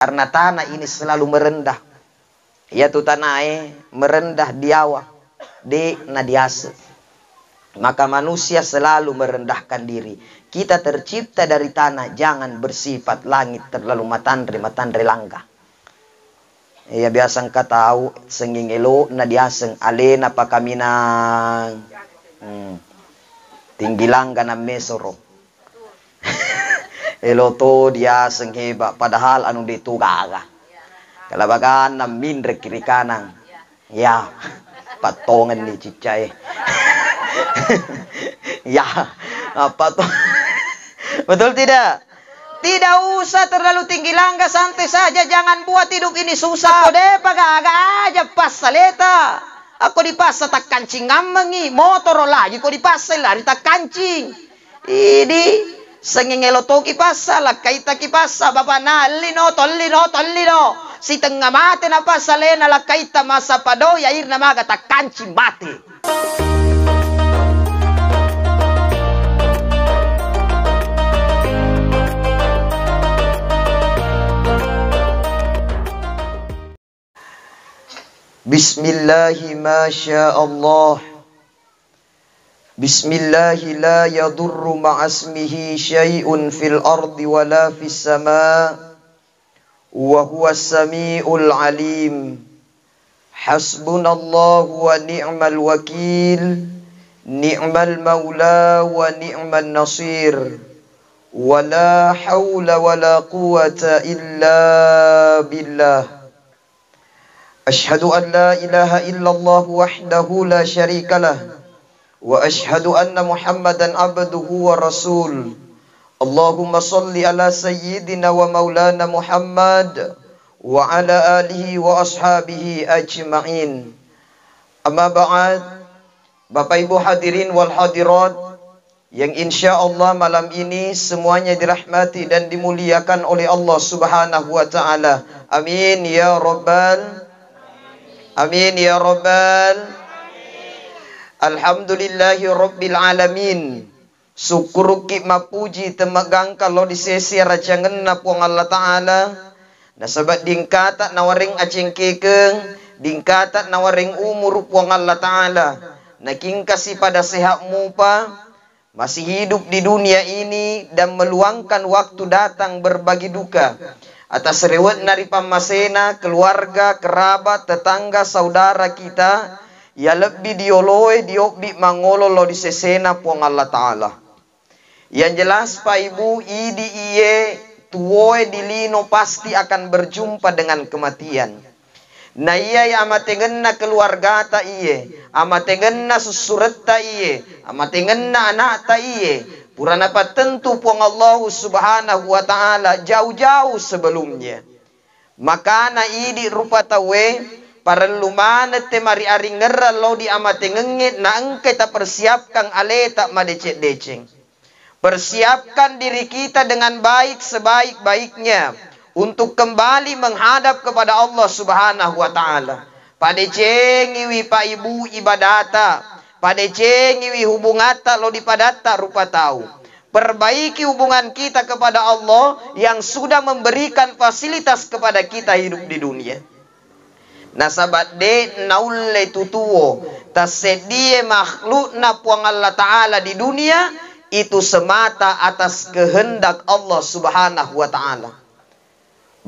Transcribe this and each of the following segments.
Karena tanah ini selalu merendah. Yaitu tanah merendah diawa di nadiase. Maka manusia selalu merendahkan diri. Kita tercipta dari tanah, jangan bersifat langit terlalu matandre langka. Ya biasa engkau tahu senging elo nadiaseng alena pakaminang tinggi langga na mesoro. Elo to dia sengheba padahal anu ditugaga. Kalabagan na mindre kiri kanan. Ya patongan ni cicay. Ya apa tuh? Betul tidak? Tidak usah terlalu tinggi langga, santai saja, jangan buat hidup ini susah. Aku deh pagaga aja pas saleta. Aku di pas tak kancing ngamengi motor lagi kok di pas lari tak kancing. Ini sengengelo toki pasa lah kaita ki pasa bapak na lino tolino. Si tengah mate na pasa lena la kaita masa pado ya irna maga tak kancing mate. Bismillahi masya Allah. Bismillahi la yadurru ma'asmihi syai'un fil ardi wala fis sama' wa huwa as-sami'ul alim. Hasbunallahu wa ni'mal wakil, ni'mal maula wa ni'mal nasir. Wa la hawla wa la quwata illa billah. Ashhadu an la ilaha illallah wahdahu la syarika lah. Wa ashhadu anna Muhammadan abduhu wa rasul. Allahumma salli ala sayyidina wa maulana Muhammad wa ala alihi wa ashabihi ajma'in. Amma ba'd. Bapak Ibu hadirin wal hadirat yang insya Allah malam ini semuanya dirahmati dan dimuliakan oleh Allah Subhanahu wa taala. Amin ya rabbal Amin ya Rabbal. Alhamdulillahi Rabbil Alamin. Syukur ki mapuji temegang kalau di sesi rajangan na puang Allah Ta'ala. Nasabat dingkata nawaring aceng kekeng, dingkata nawaring umur puang Allah Ta'ala. Naking kasih pada sehat mupa, masih hidup di dunia ini dan meluangkan waktu datang berbagi duka. Atas rewet dari pamasena, keluarga, kerabat, tetangga, saudara kita, ya lebih dioloe, diobbi mangololo di sesena puang Allah Ta'ala. Yang jelas Pak Ibu, idi iye, tuoe dilino pasti akan berjumpa dengan kematian. Nah iya ya amatengenna keluarga ta iye, amatengenna susuret ta iye, amatengenna anak ta iye. Purana apa tentu puang Allah Subhanahu wa taala jauh-jauh sebelumnya. Maka na idi rupa tawe para lumana te mari ari ngerra lo di amate ngengit na engke ta persiapkan aleta madecek-deceng. Persiapkan diri kita dengan baik sebaik-baiknya untuk kembali menghadap kepada Allah Subhanahu wa taala. Padecengiwi Pak Ibu ibadata. Padecengiwi hubungata lo dipadata rupa tahu. Perbaiki hubungan kita kepada Allah yang sudah memberikan fasilitas kepada kita hidup di dunia. Nasabat de naulle tutuo tasedie makhluk na puang Allah Ta'ala di dunia itu semata atas kehendak Allah Subhanahu wa Ta'ala.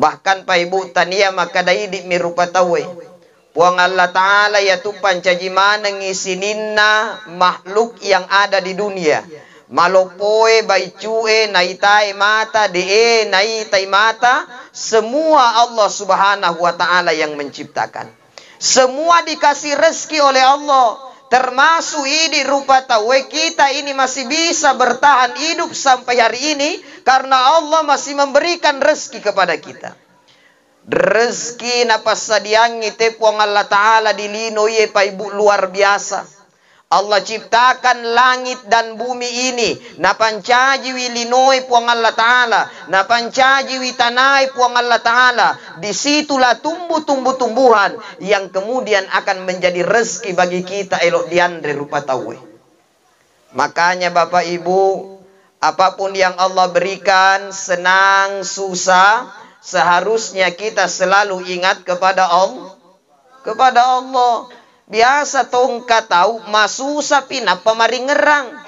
Bahkan Pak Ibu tania maka daidi mirupa tawe. Puang Allah Ta'ala yaitu pancajimana ngisininna makhluk yang ada di dunia. Malopoe, baicue, naitai mata, dee, naitai mata. Semua Allah Subhanahu wa Ta'ala yang menciptakan. Semua dikasih rezeki oleh Allah. Termasuk ini rupa tawe kita ini masih bisa bertahan hidup sampai hari ini. Karena Allah masih memberikan rezeki kepada kita. Rezeki napas sadiangi te puang Allah Ta'ala dilino ye pa Ibu luar biasa. Allah ciptakan langit dan bumi ini. Napancaji wi linoi puang Allah Ta'ala. Napancaji wi tanai puang Allah Ta'ala. Disitulah tumbuh-tumbuhan yang kemudian akan menjadi rezeki bagi kita elok diandre rupa tawe. Makanya Bapak Ibu, apapun yang Allah berikan, senang, susah, seharusnya kita selalu ingat kepada Allah. Kepada Allah. Biasa tongkat tahu masusa pinapa mari ngerang.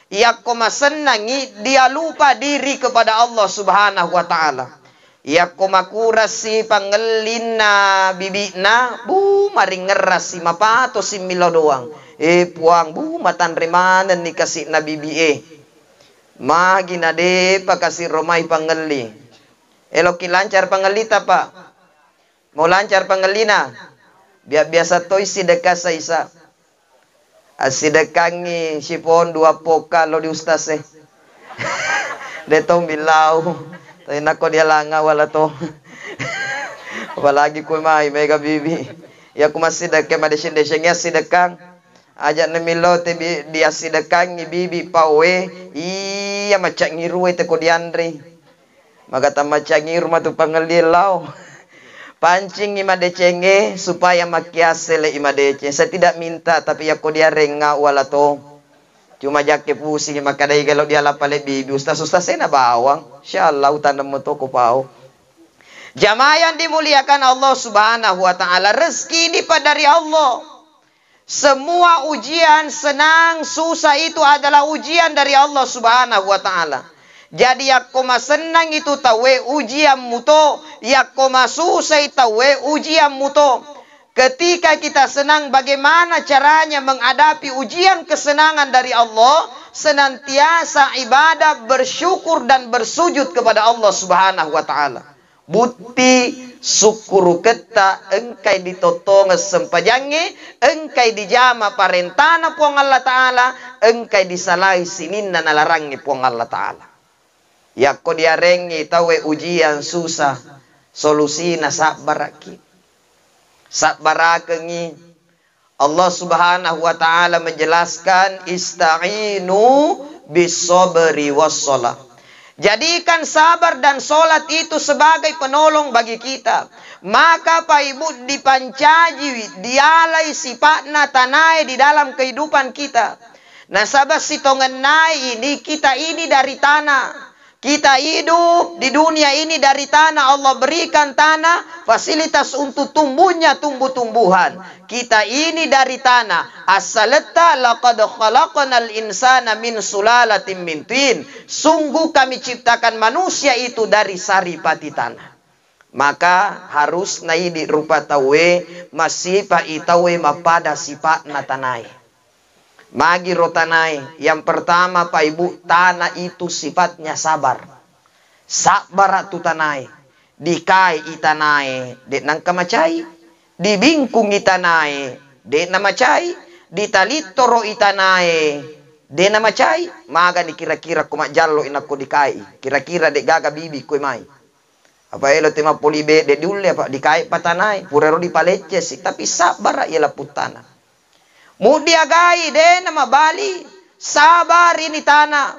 Ya koma senangi dia lupa diri kepada Allah Subhanahu wa taala. Ya koma kurasi pangelina bibina mari ngerasi mapato si milo doang. Puang matan remanan ni kasih na bibi Magi na de pa kasih romai pangeli. Eloki lancar pangelita pak. Mau lancar pangelina. Biasa toy sedekah sa isa. Asidekangi sipon 2 poka lo di ustaz Detong bilau. Tay nako dia langa wala to. Apalagi ko mai mega bibi. Ya ko masidekah madesyen-desyengnya sidekang. Ajak nemilo te dia sidekangi bibi pawe. Iya macak ngiru te ko diandre. Magata macak ngiru matu pangelilau. Pancing imadecenge supaya makiasele imadece. Saya tidak minta tapi ya ko dia renga wala to. Cuma jake pusing makadai kalau dia lapale bibi ustaz-ustaz saya na bawang. Insyaallah utanam mo to ko pao. Jamaah yang dimuliakan Allah Subhanahu wa taala, rezeki ini dari Allah. Semua ujian senang susah itu adalah ujian dari Allah Subhanahu wa taala. Jadi yakoma senang itu tawe ujian muto, yakoma susah tawe ujian muto. Ketika kita senang, bagaimana caranya menghadapi ujian kesenangan dari Allah? Senantiasa ibadah, bersyukur dan bersujud kepada Allah Subhanahu wa taala. Buti syukuru keta engkai ditotong sempajange, engkai dijama parentana puang Allah taala, engkai disalahi sininna nalarangi puang Allah taala. Yakko diarengi tawe ujian susah, solusina sabaraki. Sabarakengi. Allah Subhanahu wa taala menjelaskan ista'inu bis-sabri was-shalah. Jadikan sabar dan solat itu sebagai penolong bagi kita. Maka Pak Ibu dipancaji, dialai sifatna tanai di dalam kehidupan kita. Nah sahabat sitongan nai ini, kita ini dari tanah. Kita hidup di dunia ini dari tanah. Allah berikan tanah fasilitas untuk tumbuhnya tumbuh-tumbuhan. Kita ini dari tanah. As-salata laqad khalaqnal insana min sulalatin min tin. Sungguh kami ciptakan manusia itu dari saripati tanah. Maka harus nai di rupa tawe masih pa itawe mapada sifat na tanai. Magi rotanai. Yang pertama Pak Ibu, tanah itu sifatnya sabar. Sabar tu tanai. Dikai itanai, dek nang kamacai. Dibingkung itanai, dek namacai. Ditalitoro itanai, dek namacai. Maga ni kira-kira kumak jalo inako dikai. Kira-kira dek gaga bibi kuy mai. Apa elo tema polibe dek diulle apa dikai patanai. Purero dipalece sih. Tapi sabar ialah putana. Mudiagai de nama Bali, sabar ini tanah.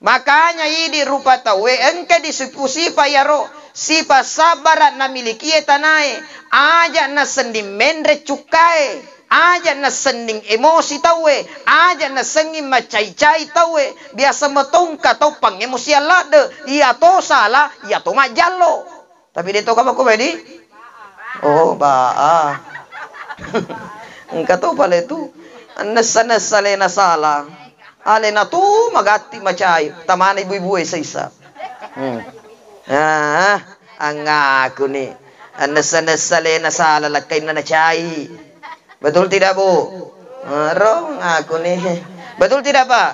Makanya ini rupa tawe engke disipa yaro, sipa sabar na miliki tanai, aja na sending mendre cukai, aja na sending emosi tawe, aja na sengim macai-cai tawe, biasa metongka tau pang emosi alade, iya to salah, iya to majalo. Tapi dia to apa ko bedi? Oh, ba. Engkau tahu pala itu nasa lena salah alena tu magati macay taman ibu-ibu sa isa ang aku ni nasa lena salah lakay na nachay. Betul tidak Bu? Rong aku ni betul tidak Pak?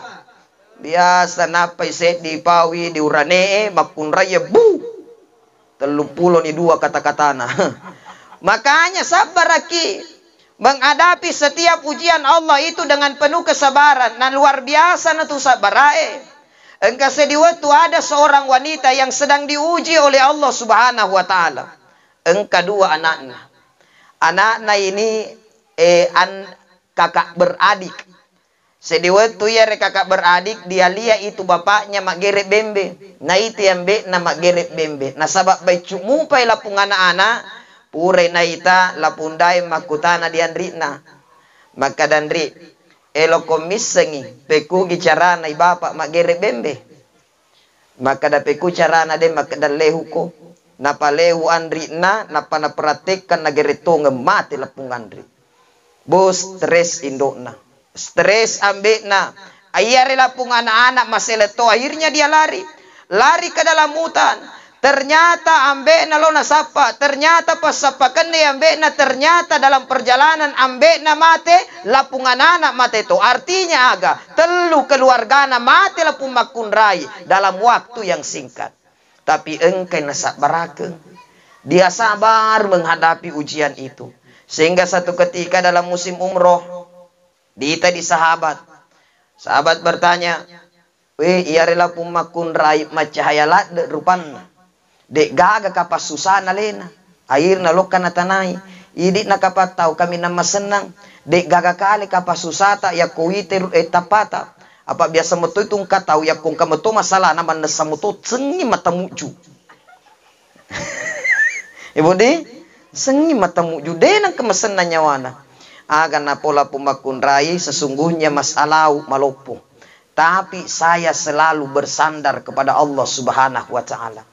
Biasa napay set di pawi di urane makunraya bu 32 kata-kata na. Makanya sabar aki. Menghadapi setiap ujian Allah itu dengan penuh kesabaran. Nah luar biasa na tu sabarae. Engkau sediwatu ada seorang wanita yang sedang diuji oleh Allah Subhanahu wa taala. Engkau dua anaknya. Anaknya ini kakak beradik. Sediwatu ya kakak beradik dia lihat itu bapaknya mak gerep bembe. Nah itu yang be na mak gerep bembe. Nah sabab baik cumupai lapung anak-anak. Pure naita lapundai makutana diandrina. Maka dandri elo komisengi peku gicarana ibapa magere bembe. Maka da peku carana de maka dalehuko. napalehu andri napa napraktekkan nagereto ngemati lepung andri. Bos stres indokna. Stres ambekna. Ayarela pung anak-anak maseleto, akhirnya dia lari ke dalam hutan. Ternyata ambekna lo nasapa, ternyata pas sapakan dia ambekna, ternyata dalam perjalanan ambekna mate, lapung anak mate itu. Artinya aga telu keluargana mate lapung makunrai dalam waktu yang singkat. Tapi engkai nasak barakeun. Dia sabar menghadapi ujian itu. Sehingga satu ketika dalam musim umroh, diita di sahabat. Sahabat bertanya, "Weh, iya rela pumakun rai macahaya la de rupanna. Dek gaga kapas susana lena. Air na lokana tanai. Idi na kapat tahu kami nama senang. Dek gaga kali kapas susata ya kuite etapata. Apa biasa metu itu engka tahu ya kung kamu tu masalah nama nesa metu sengi mata muju." Ibu di sengi mata muju denang kemesenan nyawana. Agana pola pumakun rai sesungguhnya masalau malopo. Tapi saya selalu bersandar kepada Allah Subhanahu wa taala.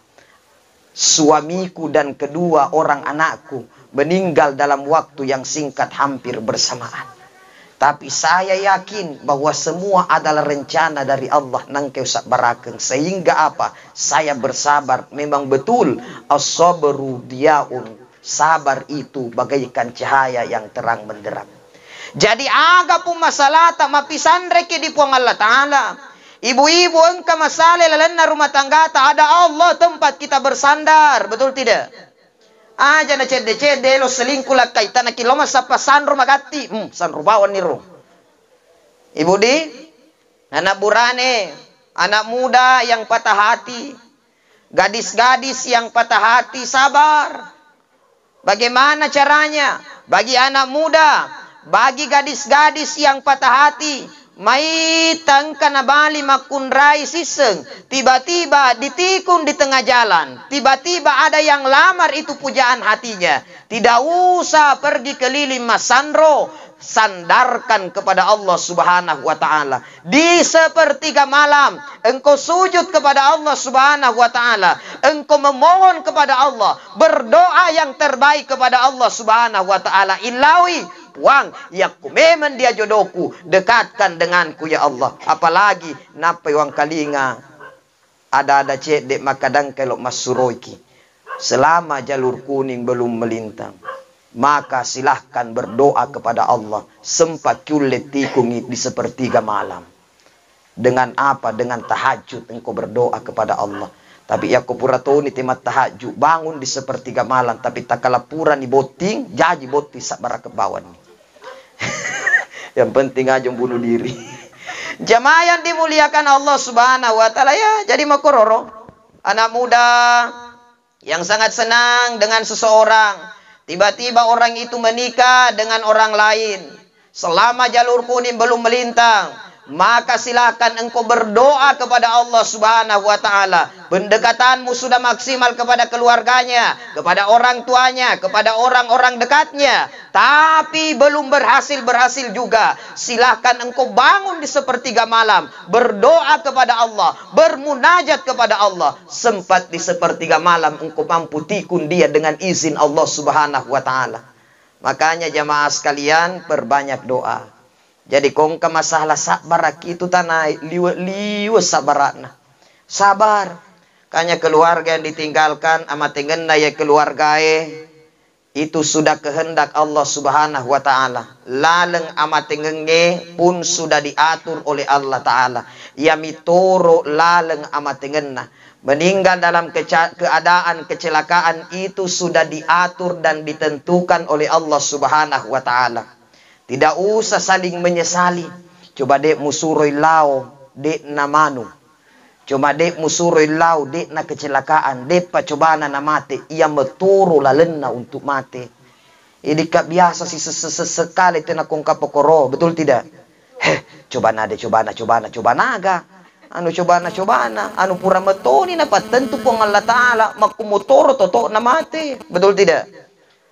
Suamiku dan kedua orang anakku meninggal dalam waktu yang singkat hampir bersamaan. Tapi saya yakin bahwa semua adalah rencana dari Allah nangkeu sak barakeng. Sehingga apa? Saya bersabar. Memang betul as-sabru diyaun. Sabar itu bagaikan cahaya yang terang benderang. Jadi aga pun masalah tak mapisan reki di puang Allah Ta'ala. Ibu-ibu engkau masalah lalana rumah tangga tak ada Allah tempat kita bersandar. Betul tidak? Aja na cede-cede lo selingkuh lah kaitan na kiloma sapa sanro magati. Sanro bawan niro. Ibu di, anak burane, anak muda yang patah hati, gadis-gadis yang patah hati, sabar. Bagaimana caranya? Bagi anak muda, bagi gadis-gadis yang patah hati, maitang kanabali makunrai siseng, tiba-tiba ditikung di tengah jalan, tiba-tiba ada yang lamar itu pujaan hatinya. Tidak usah pergi keliling Mas Sandro, sandarkan kepada Allah Subhanahu wa taala. Di sepertiga malam engkau sujud kepada Allah Subhanahu wa taala, engkau memohon kepada Allah, berdoa yang terbaik kepada Allah Subhanahu wa taala. Ilawi wang yaku memang dia jodohku, dekatkan denganku ya Allah. Apalagi napa wang kalinga ada cek dek makadang kelok masuroiki. Selama jalur kuning belum melintang, maka silahkan berdoa kepada Allah. Sempat kulit tikungi di sepertiga malam. Dengan apa? Dengan tahajud engkau berdoa kepada Allah. Tapi ya kupuratoni timat tahajud, bangun di sepertiga malam, tapi tak kalapura ni boting, jadi boting sabara kebawan. Yang penting aja bunuh diri. Jamaah yang dimuliakan Allah Subhanahu wa taala ya, jadi makororo. Anak muda yang sangat senang dengan seseorang, tiba-tiba orang itu menikah dengan orang lain. Selama jalur kuning belum melintang, maka silakan engkau berdoa kepada Allah Subhanahu wa taala. Pendekatanmu sudah maksimal kepada keluarganya, kepada orang tuanya, kepada orang-orang dekatnya, tapi belum berhasil juga. Silakan engkau bangun di sepertiga malam, berdoa kepada Allah, bermunajat kepada Allah. Sempat di sepertiga malam engkau mampu tikun dia dengan izin Allah Subhanahu wa taala. Makanya jamaah sekalian, perbanyak doa. Jadi kongka masalah sabar itu tanah liwa sabaratna. Sabar. Kanya keluarga yang ditinggalkan amat tengenna ya keluarga itu sudah kehendak Allah Subhanahu wa taala. Laleng amat tengenge pun sudah diatur oleh Allah taala. Ya mitoro laleng amat tengenna. Meninggal dalam keadaan kecelakaan itu sudah diatur dan ditentukan oleh Allah Subhanahu wa taala. Tidak usah saling menyesali. Coba dek musuroi lao, dek namanu. Coba dek musuroi lao, dek na kecelakaan, dek pacobana na mate. Ia meturu lalena untuk mate. Ini kak biasa sih sesekali tena kong kapokoro, betul tidak? Coba naga. Anu cobana, anu pura metoni na patentu pong Allah Ta'ala, makumotoro toto na mate, betul tidak?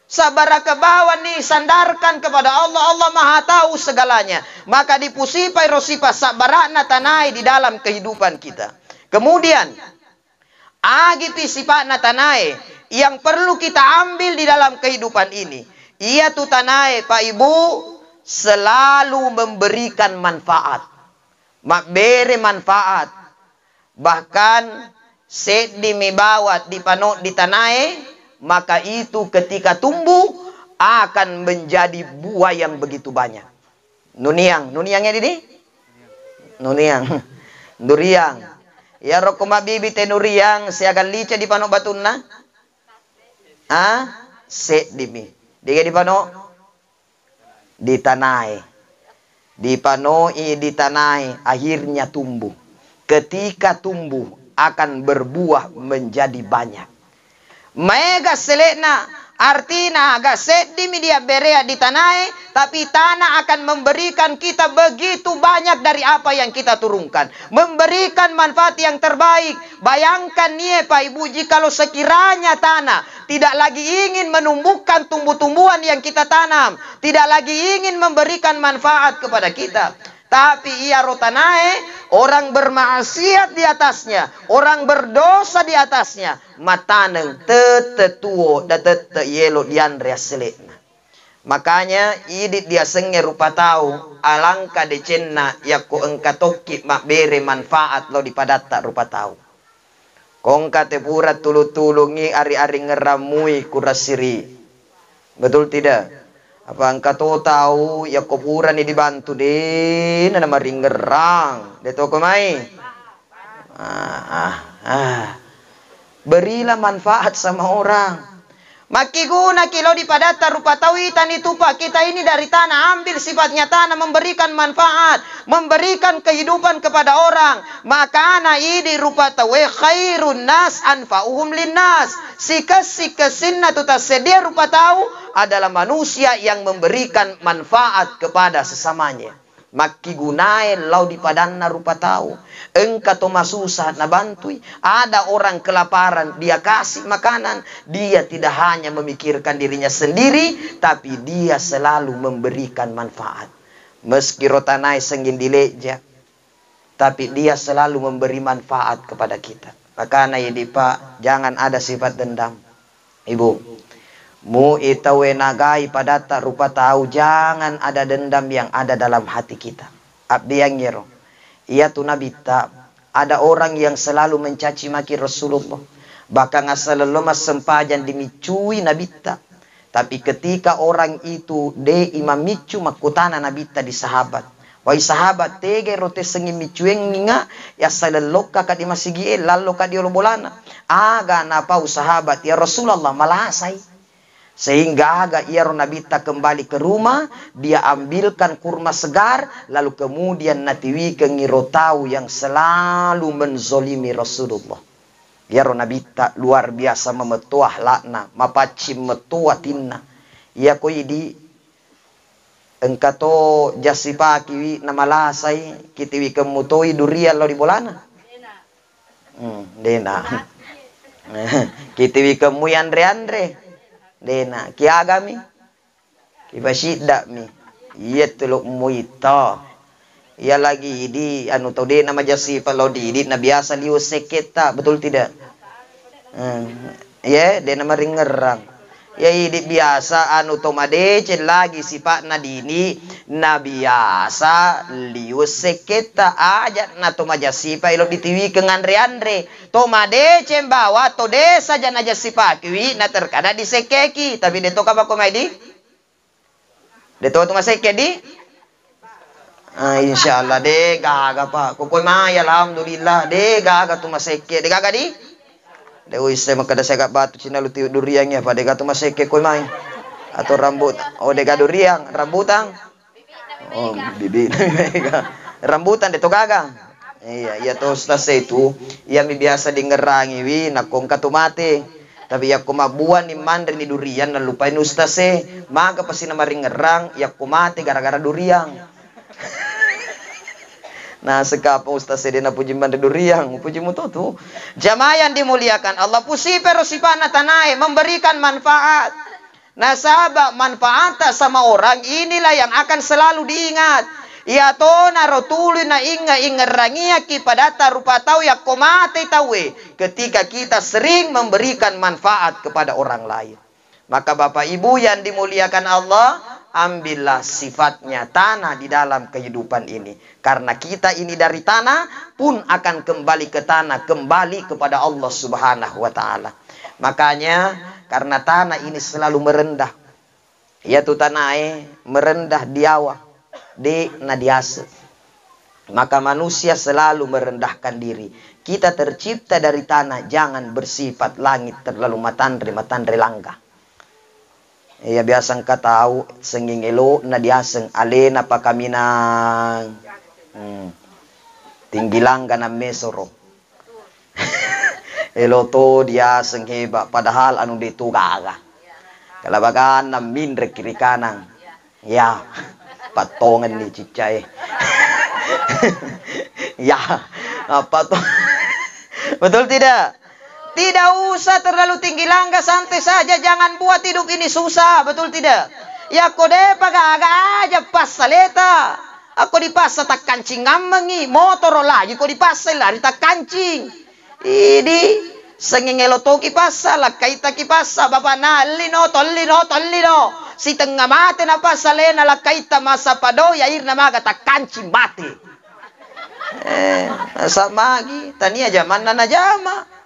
Sabar ke bawah nih, sandarkan kepada Allah. Allah Maha tahu segalanya. Maka dipusipai rosipa sabarakna tanai di dalam kehidupan kita. Kemudian agi pisipakna tanai yang perlu kita ambil di dalam kehidupan ini. Ia tu tanai Pak Ibu selalu memberikan manfaat. Beri manfaat. Bahkan seddi mibawat di panok di tanai, maka itu ketika tumbuh akan menjadi buah yang begitu banyak. Nuniangnya ini? Nuniang. Duriang. Ya rokoma bibi te nuriang siagan lica di panok batunna. Seddi mi. Diga di panok di tanai. Di panoi di tanai akhirnya tumbuh. Ketika tumbuh akan berbuah menjadi banyak. Mega selekna artinya agak sedih dia berea di tanah, tapi tanah akan memberikan kita begitu banyak dari apa yang kita turunkan. Memberikan manfaat yang terbaik. Bayangkan nih Pak Ibu, jikalau sekiranya tanah tidak lagi ingin menumbuhkan tumbuh-tumbuhan yang kita tanam, tidak lagi ingin memberikan manfaat kepada kita, tapi ia rotanae, orang bermaksiat di atasnya, orang berdosa di atasnya, mataneng tetetuo dan tete yelo diandrea selekna. Makanya idit dia senge rupa tahu, alangka decenna yakko engkatoki mak bere manfaat lo dipadatta rupa tahu. Kongka tepura tulu-tulungi ari-ari ngeramui kurasiri. Betul tidak? Apa engkau tahu ya kuburan ini dibantu deh, nama ringerang, deh toko mai. Berilah manfaat sama orang. Maki guna kilo di padata rupa tawitan itu Pak, kita ini dari tanah, ambil sifatnya tanah, memberikan manfaat, memberikan kehidupan kepada orang. Maka ana ini rupa tawe khairun nas anfa'uhum linnas. Sikesinna tu tasedia rupa tahu adalah manusia yang memberikan manfaat kepada sesamanya. Maki gunai lau di padanna rupa tahu. Engkau toma susah na bantui. Ada orang kelaparan, dia kasih makanan. Dia tidak hanya memikirkan dirinya sendiri, tapi dia selalu memberikan manfaat. Meski rotanai senggin dileja, tapi dia selalu memberi manfaat kepada kita. Makanya ya Pak, jangan ada sifat dendam. Ibu, mu itawe nagai padata rupa tahu, jangan ada dendam yang ada dalam hati kita. Abdi yang nyero. Ia tu Nabi tak. Ada orang yang selalu mencaci maki Rasulullah. Bahkan asal lemas sempajan dimicui Nabi tak. Tapi ketika orang itu de imam micu makutana Nabi tak di sahabat. Wai sahabat tege rote sengi micueng ninga ya salaloka kadi masigi lalu kadi bolana. Aga napau sahabat ya Rasulullah malasai. Sehingga agak ia Nabita kembali ke rumah, dia ambilkan kurma segar, lalu kemudian natiwi ke ngirotau yang selalu menzolimi Rasulullah. Ya Nabita luar biasa memetuah lakna, mapacim metuah tinna. Ia koi di engkato jasipa kiwi namalasai, kitiwi kemutoi durian lo di bolana. Dena. Kitiwi kemu Andre. Dena kiagami kibashida mi yetuluk muita ya lagi di anu tau dena majasi kalau di na biasa liu seketa, betul tidak? Ya dena maringerang ya idi biasa anu tomade cen lagi sifat nadini na biasa liu seketa aja na tomajasi pa ilo ditiwi ke andre tomade cembawa to desa jana jasi pakiwi na terkada disekeki tapi deto ka bako mai di deto tu maseke di insyaallah de gaga pa kokoy mai alhamdulillah de gaga tu maseke de gaga di de wis makada sega batu cina lu duriangnya pa de gaga tu maseke koy mai atau rambut de gaga duriang rambutan bibi rambutan deto gaga. Iya to stase itu ia biasa dingerangi wi nakong katumate tapi ya kumabuan ni mandre ni durian dan lupain ustase maka pasti nama ringerang ya kumate gara-gara durian. Nah sekapa ustase dia na puji mandre durian puji mutotu jamaah yang dimuliakan Allah pusi perosipana tanai memberikan manfaat. Nah sahabat manfaat sama orang inilah yang akan selalu diingat. Ya to naro tulu na inga rangia ki padata rupa tahu ya komate tawe ketika kita sering memberikan manfaat kepada orang lain. Maka Bapak Ibu yang dimuliakan Allah, ambillah sifatnya tanah di dalam kehidupan ini. Karena kita ini dari tanah pun akan kembali ke tanah, kembali kepada Allah Subhanahu wa taala. Makanya karena tanah ini selalu merendah. Yaitu tanah merendah diawa di nadiase. Maka manusia selalu merendahkan diri. Kita tercipta dari tanah, jangan bersifat langit terlalu matandre langga. Ya biasa engkau tahu senging elo na diaseng alena pa kami nang tinggi langga na mesoro. Elo to diaseng heba padahal anu dito gaga. Kalabagan na mindre kiri kanang. Ya patongan ni cicay. Ya patongan. Betul tidak? Tidak usah terlalu tinggi langga, santai saja, jangan buat hidup ini susah, betul tidak? Ya kode pagaga aja pas saleta. Aku dipasa tak kancing ngamengi, motor lagi kok dipasa lari tak kancing. Ini sengengelo toki pasa lah kaita ki pasa bapak na lino tolino. Si tengah mate na pasa lena la kaita masa pado ya irna maga tak kancing mate. Sama lagi tania zaman na jama.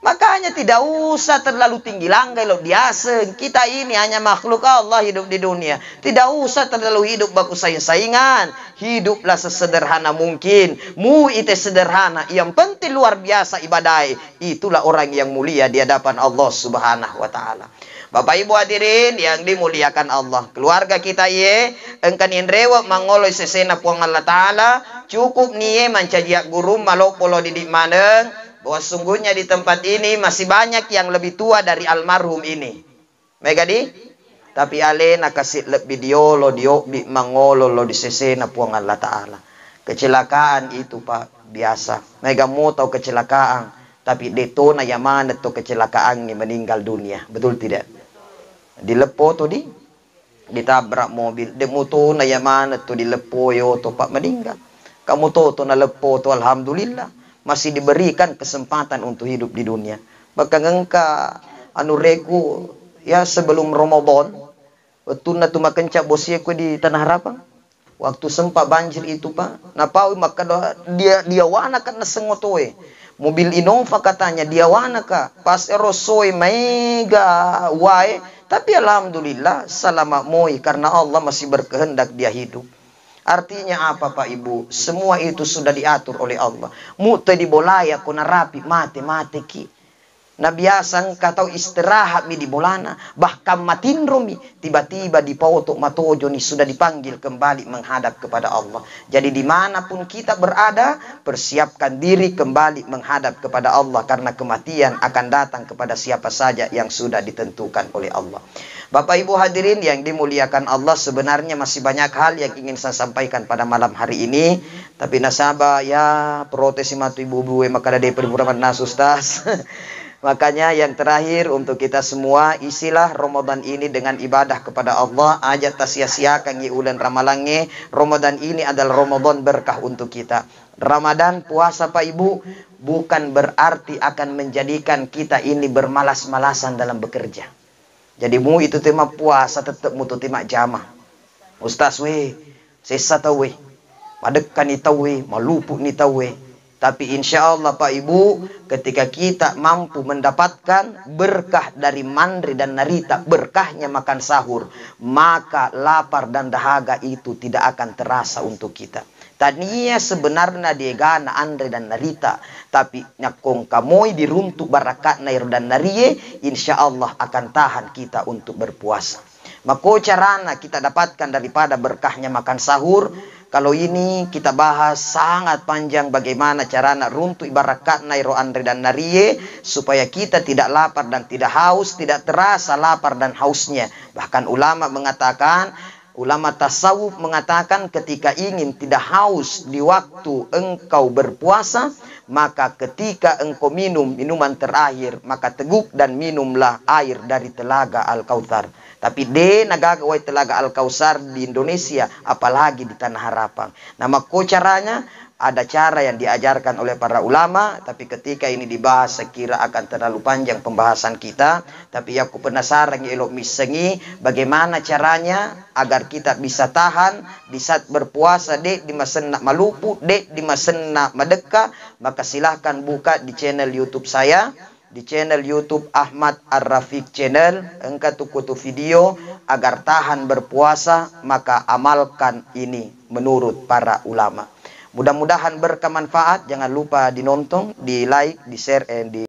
Makanya tidak usah terlalu tinggi langgai lo biasa. Kita ini hanya makhluk Allah hidup di dunia. Tidak usah terlalu hidup baku saingan. Hiduplah sesederhana mungkin. Mu itu sederhana. Yang penting luar biasa ibadah. Itulah orang yang mulia di hadapan Allah Subhanahu wa taala. Bapak Ibu hadirin yang dimuliakan Allah. Keluarga kita ye engkan indrewa mangoloy sesena puang Allah taala. Cukup niye mancajiak guru malok polo didik maneng. Bahwa sungguhnya di tempat ini masih banyak yang lebih tua dari almarhum ini. Megadi? Tapi ale nakasih video lo dio bi mangolo lo di sesena puang Allah taala. Kecelakaan itu Pak biasa. Mega mau tahu kecelakaan, tapi detona yaman itu kecelakaan ini meninggal dunia. Betul tidak? Dilepo tuh ditabrak mobil. Demuto na yaman itu dilepo yo to Pak meninggal. Kamu to na lepo to alhamdulillah. Masih diberikan kesempatan untuk hidup di dunia. Maka engka anu regu ya sebelum Ramadan waktu na tumakencak bosieku di Tanah Harapan. Waktu sempat banjir itu Pak, napau maka dia wana kan nasengotoe. Mobil Innova katanya dia wana ka pas erosoi mega wae, tapi alhamdulillah selamat moi karena Allah masih berkehendak dia hidup. Artinya apa Pak Ibu? Semua itu sudah diatur oleh Allah. Muta di bolaya kuna rapi mati ki. Nah biasa kata istirahat mi di bolana. Bahkan matindro mi. Tiba-tiba di pautuk matojo ni sudah dipanggil kembali menghadap kepada Allah. Jadi dimanapun kita berada, persiapkan diri kembali menghadap kepada Allah. Karena kematian akan datang kepada siapa saja yang sudah ditentukan oleh Allah. Bapak Ibu hadirin yang dimuliakan Allah, sebenarnya masih banyak hal yang ingin saya sampaikan pada malam hari ini. Tapi nasabah ya protes matu ibu-ibu maka ada perburuan nasustas. Makanya yang terakhir untuk kita semua, isilah Ramadan ini dengan ibadah kepada Allah. Ajat tasia-siakan ulan ramalange. Ramadan ini adalah Ramadan berkah untuk kita. Ramadan puasa Pak Ibu bukan berarti akan menjadikan kita ini bermalas-malasan dalam bekerja. Jadi mu itu tema puasa tetap mutu tema jamah. Ustaz we, sesa tahu we, madekan ni tahu we, malupuk ni tahu we. Tapi insya Allah Pak Ibu, ketika kita mampu mendapatkan berkah dari mandri dan narita, berkahnya makan sahur, maka lapar dan dahaga itu tidak akan terasa untuk kita. Tadinya sebenarnya dia gana Andre dan Narita, tapi nyakong kamoy diruntuk barakat nair dan narie, insya Allah akan tahan kita untuk berpuasa. Maka carana kita dapatkan daripada berkahnya makan sahur. Kalau ini kita bahas sangat panjang bagaimana carana runtuk barakat nair Andre dan narie, supaya kita tidak lapar dan tidak haus, tidak terasa lapar dan hausnya. Bahkan ulama mengatakan, Ulama tasawuf mengatakan ketika ingin tidak haus di waktu engkau berpuasa, maka ketika engkau minum minuman terakhir, maka teguk dan minumlah air dari telaga Al-Kautsar. Tapi de nagagaway telaga Al-Kautsar di Indonesia, apalagi di Tanah Harapan. Nama ko caranya, ada cara yang diajarkan oleh para ulama, tapi ketika ini dibahas saya kira akan terlalu panjang pembahasan kita. Tapi aku penasaran elok misengi bagaimana caranya agar kita bisa tahan di saat berpuasa dek di masena malupu, dek di masena madeka. Maka silahkan buka di channel YouTube saya, di channel YouTube Ahmad Ar-Rafiq Channel. Engkau tukutu video agar tahan berpuasa, maka amalkan ini menurut para ulama. Mudah-mudahan berkemanfaat. Jangan lupa dinonton, di like, di share, and di